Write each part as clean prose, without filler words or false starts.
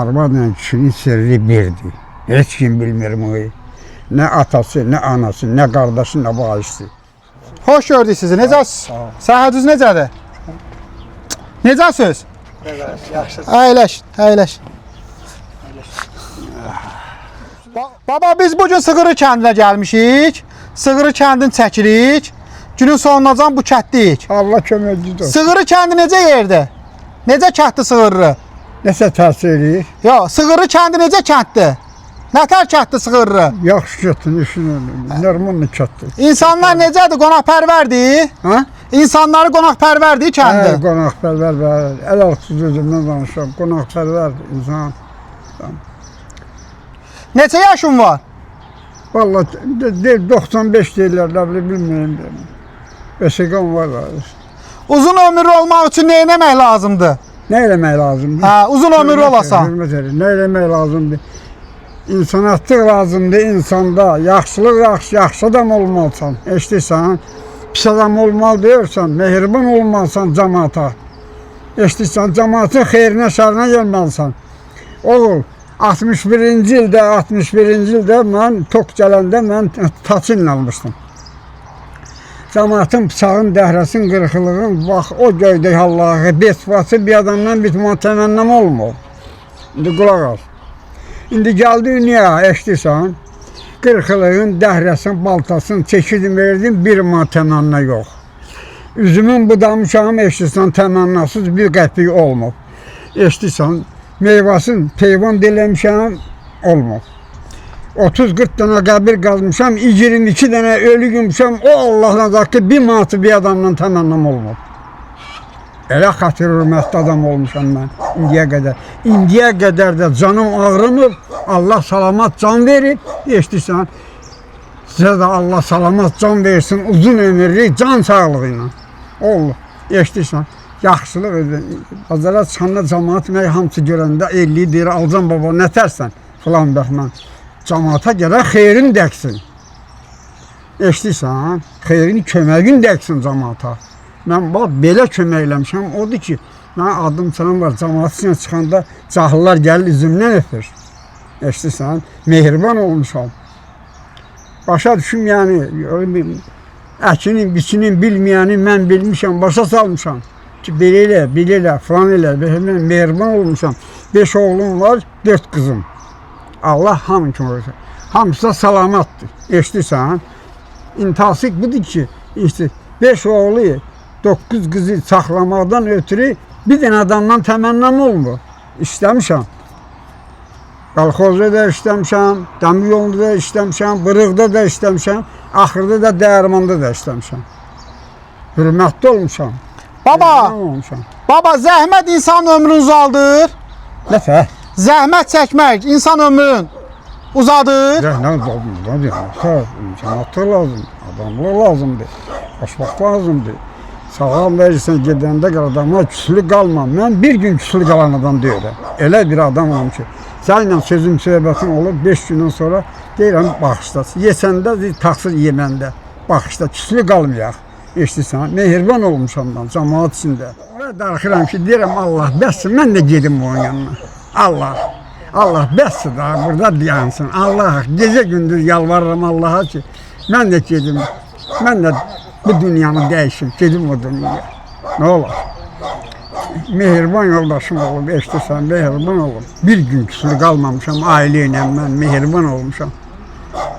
arvadla kişinin sirri birdir. Heç kim bilmir bunu. Nə atası, nə anası, nə qardaşı, nə bacısı. Hoş gördük sizi. Necəsiz? Səhədiniz necədir? Necəsiz? Əyləş, əyləş. Baba biz bugün Sığırı kəndinə gəlmişik. Sığırı kəndini çəkirik. Günün sonundan bu kətdik. Allah köməklidir olsun. Sığırı kəndi necə yerdir? Necə kətdir Sığırı? Nəsə təsir edir? Yox, Sığırı kəndi necə kətdir? Nətər kətdir Sığırı? Yaxşı kətdir, işin normal kətdir. İnsanlar necədir? Qonaqpərvərdir? Ha? İnsanları qonaqpərvərdir kəndi? Hə, qonaqpərvər, əl altı sözümdən danışıram. Qonaqpərvərdir insan. Neçə yaşın var? Vallahi 95 deyirlər, nə bilim, bilmirəm. Vəsiqam var. Uzun ömürlü olmaq üçün nə etmək lazımdır? Nə eləmək lazımdır? Hə, uzun ömürlü olasan. Hörmət edir. Nə eləmək lazımdır? İnsanatlıq lazımdır insanda. Yaxşılıq, yaxşı adam olmalısan. Eşitirsən, pis adam olmalı deyirsən, mehriban olmalısan cəmaata. Eşitirsən, cəmaatın xeyrinə, şərinə gəlməlisən. Oğul, 61-ci ildə mən tok gələndə mən taçinlə almışdım. Cəmaatın bıçağın, dəhrəsin, qırxılığın, bax o göydə Allah'ı, besbası bir adamdan bitmə təmənnəm olmur. İndi qulaq al. İndi gəldi dünya, eşitirsən, qırxılığın, dəhrəsin, baltasın, çəkirdim, verdim, bir təmənnə yox. Üzümün budamışam, eşitirsən, təmənnasız bir qəpik olmur. Eşitirsən, meyvasın peyvan diləmişəm, olmur. 30-40 dənə qəbir qazmışam, 22 dənə ölü gümüşəm, o Allah'dan zaqı bir manatı bir adamdan təmənnəm olmur. Elə xatir hürmətli adam olmuşam mən indiyə qədər. İndiyə qədər də canım ağrımır, Allah salamat can verir, eşitirsən. Sizə də Allah salamat can versin, uzun ömürlük, can sağlığı ilə. Olur, eşitirsən. Yaxşılıq edir. Bazara çıxanda cəmaat mən hamısı görəndə 50 deyir, alcan baba nə tərsən filan bəxmən. Cəmaata gərək xeyrin dəksin. Eşitirsən, xeyrin köməyin dəksin cəmaata. Mən bax, belə kömək eləmişəm, odur ki, mən adım çanım var, cəmaat içine çıxanda cahillar gəlir üzümdən öpür. Eşitirsən, mehriban olmuşam. Başa düşüm, yəni, əkinin, biçinin, bilməyəni mən bilmişəm, başa salmışam. Ki, belə elə, falan elə, mehriban olmuşam. 5 oğlum var, 4 qızım. Allah hamı kimi olsun. Hamısı da salamatdır. Eşitirsən, intasik budur ki, işte 5 oğlu, 9 qızı saxlamaqdan ötürü bir dənə adamdan təmənnəm olmur. İşləmişəm. Qalxozda da işləmişəm, dəmir yolunda da işləmişəm, bırıqda da işləmişəm, axırda da dəyirmanda da işləmişəm. Hürmətli olmuşam. Baba, zəhmət insan ömrünü uzaldır. Nəfə? Zəhmət çəkmək insan ömrünü uzadır. Zəhmət uzaldır, insanatlı lazımdır, adamlar lazımdır, başmaq lazımdır. Sağlam verirsən gedəndə adama küslü qalma. Mən bir gün küslü qalan adam deyirəm. Elə bir adamam ki, səninlə sözüm, söhbətim olur, 5 gündən sonra deyirəm, baxışda. Yesəndə, taxsız yeməndə, baxışda küslü qalmayaq. Eşitirsən, mehriban olmuşam ben cəmaat içində. Oraya darıxıram ki, deyirəm, Allah bəssin, mən də gedim onun yanına. Allah bəssin da, burada dayansın. Allah, gecə gündüz yalvarıram Allah'a ki, mən də gedim, mən də bu dünyanı dəyişim, gedim o dünyaya. Nə olar? Mehriban yoldaşım olub, eşitirsən, mehriban olub. Bir gün küsülü qalmamışam, ailə ilə mən mehriban olmuşam.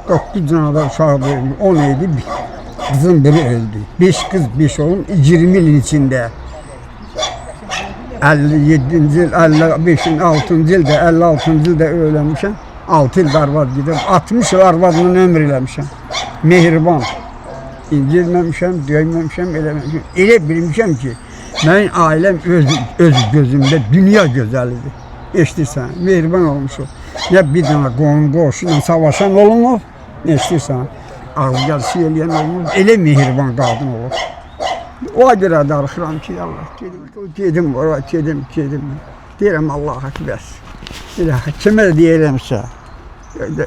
9 canada uşaq verildi, 10 idi, kızın biri öldü. 5 kız, 5 oğlum, 20 ilin içində. 57-ci il, 55-in 6-cı ildə, 56-cı ildə öyrənmişəm. 6 il arvad gedib, 60 il arvadla ömür eləmişəm. Mehriban. İncilməmişəm, döyməmişəm, eləməmişəm. Elə bilmişəm ki, mənim ailəm öz gözümdə dünya gözəlidir. Eşitirsən, mehriban olmuşum. Ya bir dənə qonum qoşuyla savaşan olmur, eşitirsən, ağzı eləyən olmur, elə mehriban qadın olur. O görə darıxıram ki, Allah, gedim oraya, gedim. Deyirəm, Allah'a ki, bəs. Kimə də deyirəmsə,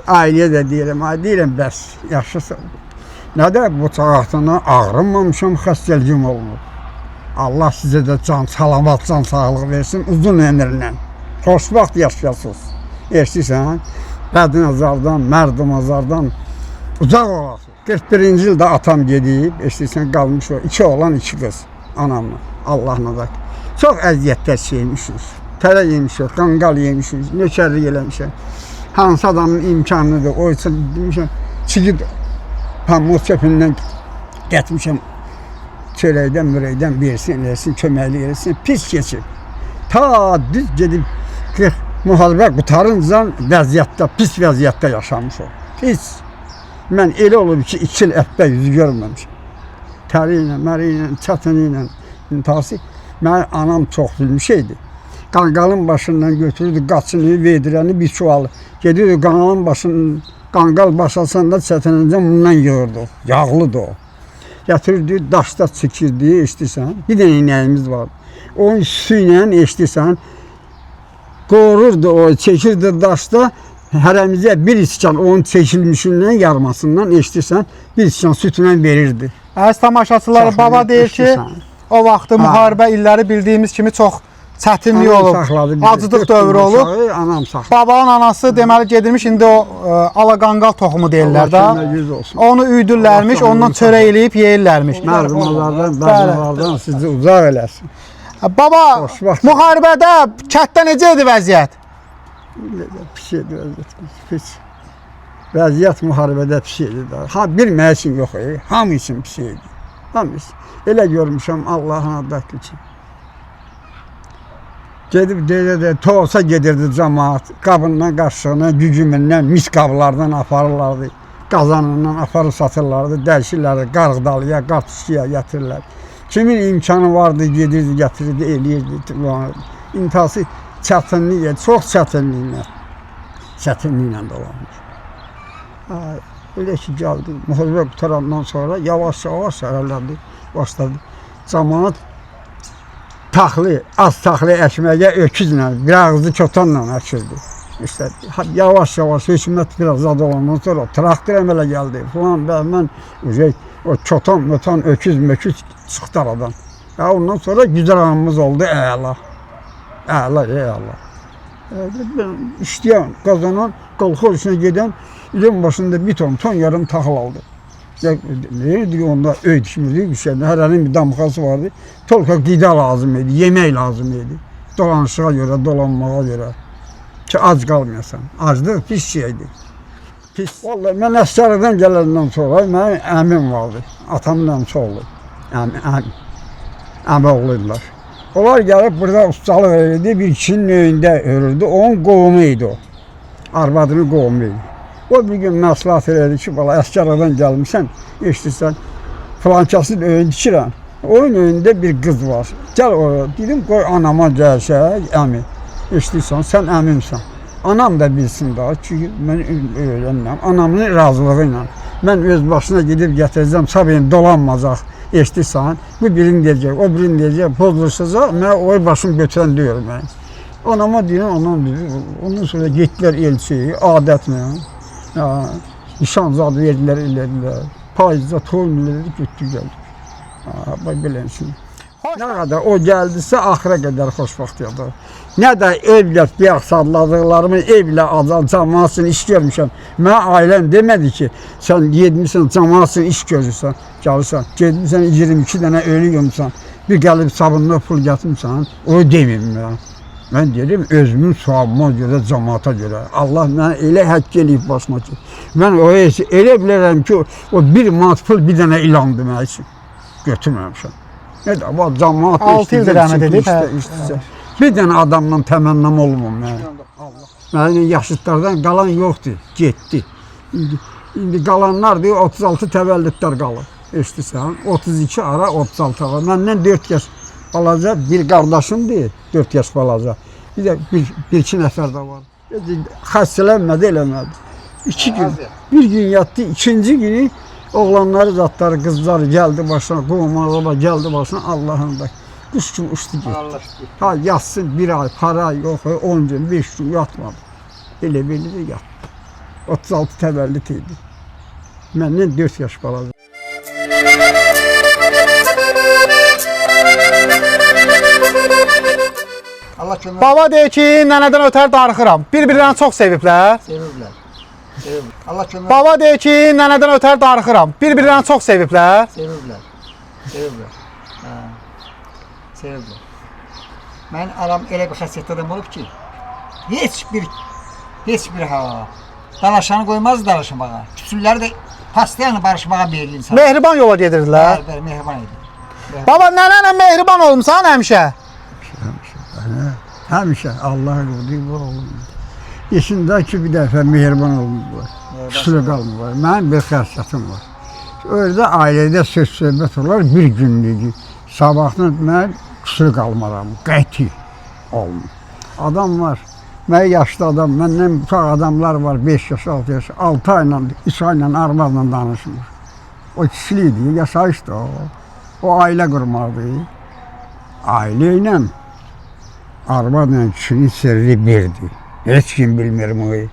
ailəyə də deyirəm, bəs, yaxşısa. Nə də bu çağatına ağrınmamışam, xəstəliyim olmur. Allah sizə də can, salamat, can sağlıq versin, uzun ömürlə. xoşbaxt yaşayasınız. Eşitsən, bədnəzardan, mərdimazardan uzaq olasınız. 41-ci ildə atam gedib, eşitsən, qalmış o 2 oğlan 2 qız anamla, Allah'ına da. Çox əziyyətlər çəkmişik. Tələ yemişik, qanqal yemişik, nökərlik eləmişik. Hansı adamın imkanıdır, o üçün demişəm, çigid pamuk çöpündən getmişəm, çörəkdən, mürəkdən versin, köməklik eləsin, pis keçib. Ta düz gedib müharibə qutarınca vəziyyətdə, pis vəziyyətdə yaşamış o. Pis. Mən elə olub ki, 2 il ətbə yüzü görməmişim. Təri ilə, məri ilə, çatını ilə, intihası. Mənim anam çox bilmiş idi. Qanqalın başından götürürdü, qaçını, vedirəni bir çuvalı. Gedirdi qanqalın başından, qanqal başlasanda çətinəcə bundan yığırdı. Yağlıdır o. Gətirirdi, daşda çəkirdi, eşitirsən. Bir dənə inəyimiz vardı. Onun su ilə eşitirsən, qorurdu o, çəkirdi daşda. Hərəmizə bir iskan onun çəkilmişindən, yarmasından eşitirsən, bir iskan sütlə verirdi. Əziz tamaşaçılar, baba deyir ki, o vaxtı müharibə illəri bildiyimiz kimi çox çətinlik olub, acıdıq dövrü olub. Anam saxladı. Babanın anası deməli gedirmiş, indi o alaqanqal toxumu deyirlər da. Onu üydürlərmiş, ondan çörək eləyib yeyirlərmiş. Mərdimalardan, bəzilərdən sizi uzaq eləsin. Baba, müharibədə kətdə necə idi vəziyyət? Pis idi vəziyyət, pis. Vəziyyət müharibədə pis idi. Ha, bir mən üçün yox, hamı üçün pis idi. Hamı üçün. Elə görmüşəm Allah'ın adətli ki. Gedib deyə toğsa gedirdi cəmaat, qabından, qaşığından, gücümündən, mis qablardan aparırlardı. Qazanından aparıb satırlardı, dəlşirlərdi, qarğdalıya, qartışıya gətirirlər. Kimin imkanı vardı, gedirdi, gətirirdi, eləyirdi. İntihası çətinlik, çox çətinliklə dolanmış. Öyle ki gəldi, müharibə qutarandan sonra yavaş-yavaş hərələndi, başladı. Cəmaat taxlı, az taxlı əkməyə öküzlə, bir ağızlı kötanla əkirdi. İşte yavaş-yavaş hökumət biraz zad olandan sonra traktor əmələ gəldi. Falan mən o kötan, öküz çıxdı aradan. Ondan sonra güzel anımız oldu, əla. Əla. İşləyən, qazanan, qalxor işinə gedən ilin başında bir ton yarım taxıl aldı. Neydi onda öydüşmürdük bir şeydi. Hərənin bir damxası vardı. Tolka qida lazım idi, yemək lazım idi. Dolanışığa görə, dolanmağa görə. Ki ac qalmayasan. Aclıq pis şeydi. Pis. Vallahi mən əsgərlikdən gələndən sonra mənim əmim vardı. Atamın əmsi oldu. Əmi oğluydular. Onlar gəlib burada ustalıq edirdi, bir kişinin öyündə örürdü. Onun qovumu idi o. Arvadının qovumu idi. O bir gün məsləhət elədi ki, bala əsgərlikdən gəlmişsən, eşitirsən, filankasın öyün dikirəm. Oyun öyündə bir qız var. Gəl oraya, dedim, qoy anama gəlşək, əmi. Eşitirsən, sən əmimsən. Anam da bilsin daha, çünki mən öyrənməm. Anamın razılığı ilə. Mən öz başına gedib gətirəcəm, sabahın dolanmayacaq. Eşitirsən, bu birini deyəcək, o birini deyəcək, pozuluşacaq, mən o başımı götürən deyirəm mən. Anama deyirəm, anam deyir, ondan sonra getdilər elçiyi, adətlə. Nişan zadı verdilər, elədilər. Payızda toyun elədik, götdük gəldik. Belənsin. Nə qədər o gəldisə, axıra qədər xoşbaxt yadır. Nə də evlət, bir axsadladıqlarımın evlə cəmaatını iş görmüşəm. Mən ailəm demədi ki, sən yedmişsən, cəmaatını iş görürsən, gəlirsən. Gedmişsən 22 dənə ölü gömsən, bir gəlib sabunla pul gətirmişsən, o deməyim mən. Mən dedim, özümün suabıma görə, cəmaata görə. Allah mənə elə həkk eləyib başıma ki. Mən elə bilərəm ki, o 1 manat pul bir dənə ilandı mən üçün. Götürməmişəm. Nə də, cəmaat 6 ildir rəhmət edib. Bir dənə adamla təmənnam olmam mən. Mənim yaşıtlardan qalan yoxdur, getdi. İndi qalanlardır, 36 təvəllüdlər qalır. Eşitirsən, 32 ara, 36 ara. Məndən 4 yaş balaca bir qardaşımdır, 4 yaş balaca. Bir də bir-iki nəfər də var. Xəstələnmədi, eləmədi. 2 gün, bir gün yatdı, ikinci günü oğlanları, zatları, qızları gəldi başına, qoğumalıba gəldi başına, Allah'ın da. Kuş kimi uçtu getdi. Ha yatsın bir ay, para yox, 10 gün, 5 gün yatmadı. Elə-belə də yatdı. 36 təvəllüd idi. Məndən 4 yaş balaca. Allah kömək. Baba deyir ki, nənədən ötər darıxıram. Bir-birlərini çox seviblər. Seviblər. Seviblər. Allah kömək. Baba deyir ki, nənədən ötər darıxıram. Bir-birlərini çox seviblər. Seviblər. Seviblər. Hə. Seviblər. Mən aram elə bir xəssiyyətli adam olub ki, heç bir dalaşanı qoymaz dalaşmağa. Küçülləri də pastayanı barışmağa meyilli insan. Mehriban yola gedirdilər. Bəli, mehriban idi. Baba nənənlə mehriban olmusan həmişə. Həmişə Allah qurdu bu oğlum. İçində ki bir dəfə mehriban olmuşlar. Küsülü qalmırlar. Mənim bir xəssiyyətim var. Öyle ailədə söz-söhbət olar bir günlük. Sabahdan mən küsülü qalmaram. Qəti olmur. Adam var. Mən yaşlı adam, məndən uşaq adamlar var 5 yaş, 6 yaş, 6 ayla, 3 ayla arvadla danışmır. O kişiliydi, yaşayışdı o. O ailə qurmadı. Ailə ilə arvadla kişinin sirri birdi. Heç kim bilmir bunu.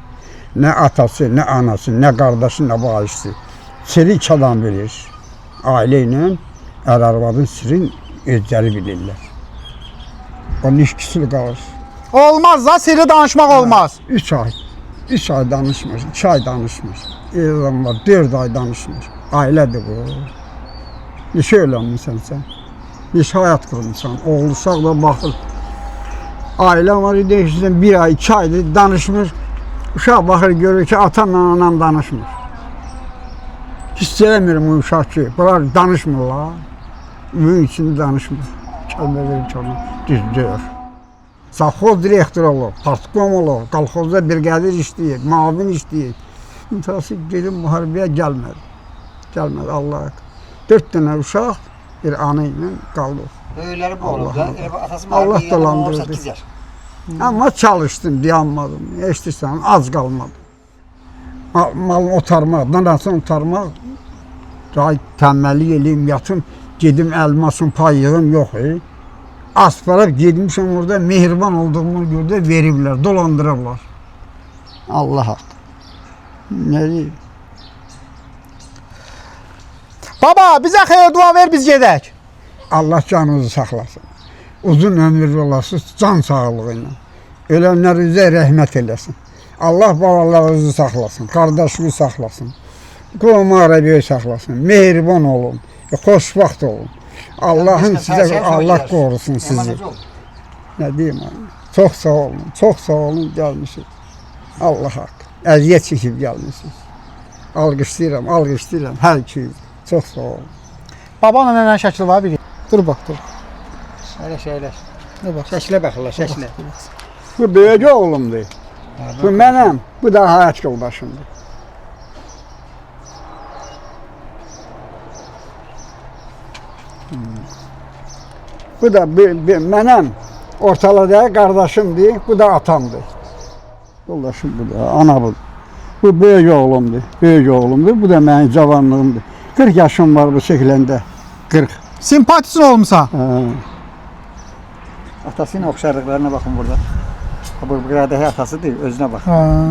Nə atası, nə anası, nə qardaşı, nə bağışçısı. Sirri iki adam bilir. Ailə ilə ər-arvadın sirrin özləri bilirlər. Onun işkisi qalır. Olmaz da sirri danışmaq olmaz. 3 ay. 3 ay danışmır, 2 ay danışmır. İran var, 4 ay danışmır. Ailədir bu. Neçə öyrənmirsən sən? Neçə həyat qurmuşsan? Oğlu sağ da baxır. Ailəm var idi, işte 1 ay, 2 aydır danışmır. Uşaq baxır, görür ki, atamla anam danışmır. Hiss eləmirəm o uşaq ki, bunlar danışmırlar. Ümün içində danışmır. Kəlmə verir ki, onu düzdür. Savxoz direktoru olur, partkom olur, kolxozda brigadir işləyir, mavin işləyir. İntihası gedib müharibəyə gəlmədi. Gəlmədi, Allah. 4 dənə uşaq bir ana ilə qaldı. Böyükləri bu olub da. Atası Allah müharibəyə dolandırdı. 18 yaş. Amma çalışdım, dayanmadım. Eşitirsən, az qalmadı. Malını otarmaq, danasını otarmaq. Ray təməlli eləyim, yatım, gedim elmasın payığım yox. Asparab gedmişəm orada, mehriban olduğumu gördü, veriblər, dolandırırlar. Allah haqq. Nə deyim? Baba bizə xeyir dua ver biz gedək. Allah canınızı saxlasın. Uzun ömürlü olasınız, can sağlığı ilə. Ölənlərinizə rəhmət eləsin. Allah balalarınızı saxlasın, qardaşlığı saxlasın. Qomarəbiyə saxlasın, mehriban olun, xoşbaxt olun. Allah'ın sizə, Allah qorusun sizi. Nə deyim abi? Çox sağ olun, çox sağ olun gəlmişsiniz. Allah haqq. Əziyyət çəkib gəlmişsiniz. Alqışlayıram, alqışlayıram hər iki. Çox sağ olun. Babanla nənənin şəkli var bir. Dur bax, dur. Əyləş. Dur bax. Şəklə baxırlar, şəklə. Bu böyük oğlumdur. Bu mənəm, bu da həyat yoldaşımdır. Bu da mənəm, ortalıqda qardaşımdır, bu da atamdır. Yoldaşım bu da, ana bu. Bu böyük oğlumdur, böyük oğlumdur, bu da mənim cavanlığımdır. 40 yaşım var bu şəkləndə, 40. Simpatisin olmusan. Atasıyla oxşarlıqlarına baxın burada. Bu qıradakı atasıdır, özünə bax.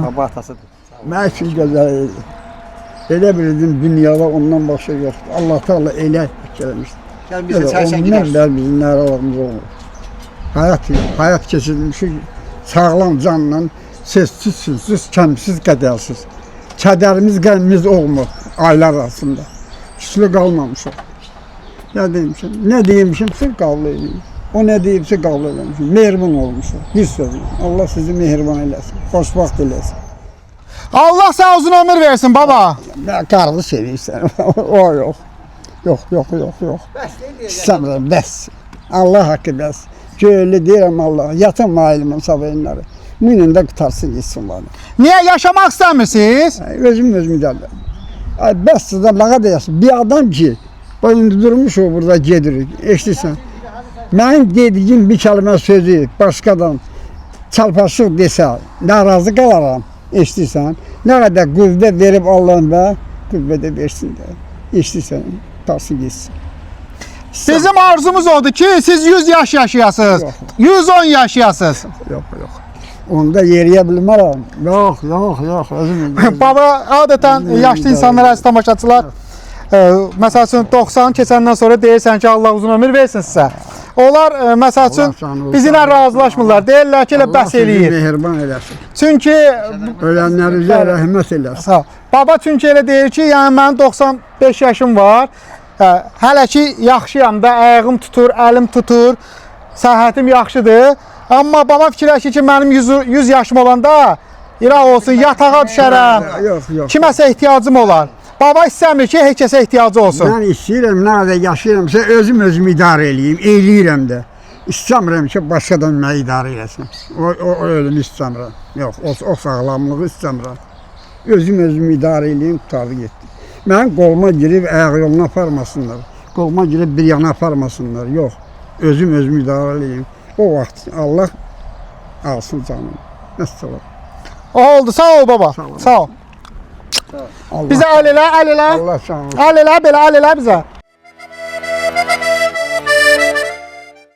Baba atasıdır. Mən üçün gözəl idi. Elə bilirdim dünyada ondan başqa yoxdur. Allah Teala elə eləmişdir. Gəl bizə çay sən Ondan gedər. bəri bizim narahatlığımız olmur. Hayat keçirmişik sağlam canla, sessiz, sözsüz, kəmsiz, qədərsiz. Kədərimiz, qəmimiz olmur ailə arasında. Küslü qalmamışıq. Nə deymişimsə qəbul edin. O nə deyibsə qəbul edin. Mehriban olmuşuq. Bir sözü. Allah sizi mehriban eləsin. Xoşbaxt eləsin. Allah sağ uzun ömür versin baba. Nə qarlı sevirsən. O yox. Yox. İstəmirəm, bəs. Allah haqqı bəs. Göylü deyirəm Allah. Yatın ailəmin sabahları. Bunun da qutarsın gitsin bana. Niyə yaşamaq istəmirsiniz? Özüm gəldim. Bəs sizə bağa deyəsin. Bir adam ki, indi durmuş o burada gedir. Eşitirsən. Mənim dediyim bir kəlmə sözü başqadan çarpaşıq desə, narazı qalaram. Eşitirsən. Nə qədər qüvvə verib Allah'ın və qüvvə də versin də. Eşitirsən. Tutarsın gitsin. Bizim arzumuz odur ki siz 100 yaş yaşayasınız. Yox. 110 yaşayasınız. Yox. Onda yeriyə bilmərəm. Yox. Özüm. Baba adətən yaşlı insanlar, əziz tamaşaçılar Məsəl üçün 90 keçəndən sonra deyirsən ki, Allah uzun ömür versin sizə. Onlar məsəl üçün Allah sağ olsun. bizimlə razılaşmırlar. Deyirlər ki, elə Allah bəs sizi eləyir. mehriban eləsin. Çünki Ölənlərinizə rəhmət eləsin. sağ ol. Baba çünki elə deyir ki, yəni mənim 95 yaşım var. Hələ ki yaxşıyam da, ayağım tutur, əlim tutur, səhhətim yaxşıdır. Amma baba fikirləşir ki, mənim 100 yaşım olanda İraq olsun, yatağa düşərəm. Yox, yox. Kiməsə ehtiyacım olar. Baba istəmir ki, heç kəsə ehtiyacı olsun. Mən istəyirəm, nə qədər yaşayıramsa özümü idarə eləyim, eləyirəm də. İstəmirəm ki, başqadan məni idarə eləsin. O ölümü istəmirəm. Yox, o sağlamlığı istəmirəm. Özümü idarə eləyim, qutarı getdi. Mən qoluma girib ayaq yoluna aparmasınlar. Qoluma girib bir yana aparmasınlar. Yox, özümü idarə eləyim. O vaxt Allah alsın canım. Nəsə var. Oldu, sağ ol baba. Sağ ol. Allah, Bizə əl elə, əl elə. Allah sağ olsun. Əl elə, belə əl elə bizə.